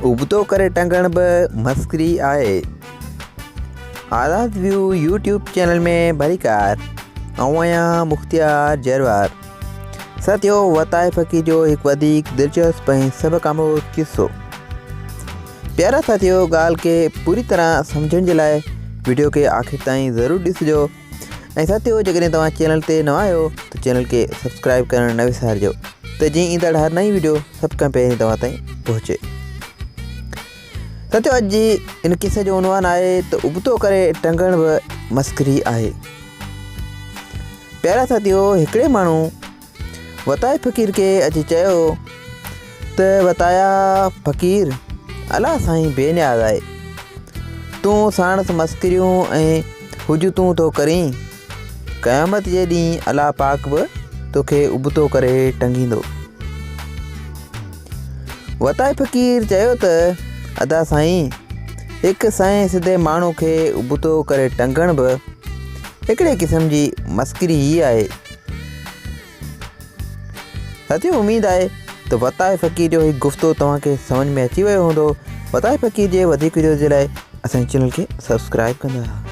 उबतो करे टंगण बि मस्करी आहे। आज़ाद व्यू यूट्यूब चैनल में भलीकार ऐं आहियां मुख्तियार जरवार। साथियो, वताए फ़कीर जो एक वधीक दिलचस्प ऐं सभ खां किस्सो। प्यारा साथियो, ॻाल्हि के पूरी तरह सम्झण जे लाइ वीडियो के आख़िर ताईं ज़रूर ॾिसिजो। ऐं साथियो, जेकॾहिं तव्हां चैनल ते नवां आहियो त चैनल के सब्सक्राइब करणु न विसारिजो त जीअं ईंदड़ हर नई वीडियो सभ खां पहिरीं तव्हां ताईं पहुचे। साथियो, अॼु जी इन किसे जो उनवान आहे त उबतो करे टंगण बि मस्करी आहे। प्यारा साथियो, हिकिड़े माण्हू वताए फ़कीर के अची चयो त वताया फ़कीर, अला साईं बेनियाज़ आहे, तूं साणस मस्करियूं ऐं हुजतूं थो करीं, क़यामत जे ॾींहुं अला पाक बि तोखे उबतो करे टंगींदो। वताए फ़कीर चयो त अदा साईं, हिकु साईं सिधे माण्हू खे उबतो करे टंगण बि हिकिड़े क़िस्म जी मस्करी ई आहे। साथियो, उमेद आहे त वताए फ़कीर जो हिकु गुफ़्तो तव्हांखे सम्झ में अची वियो हूंदो। वताए फ़कीर जे वधीक वीडियो जे लाइ असांजे चैनल खे सब्सक्राइब कंदा।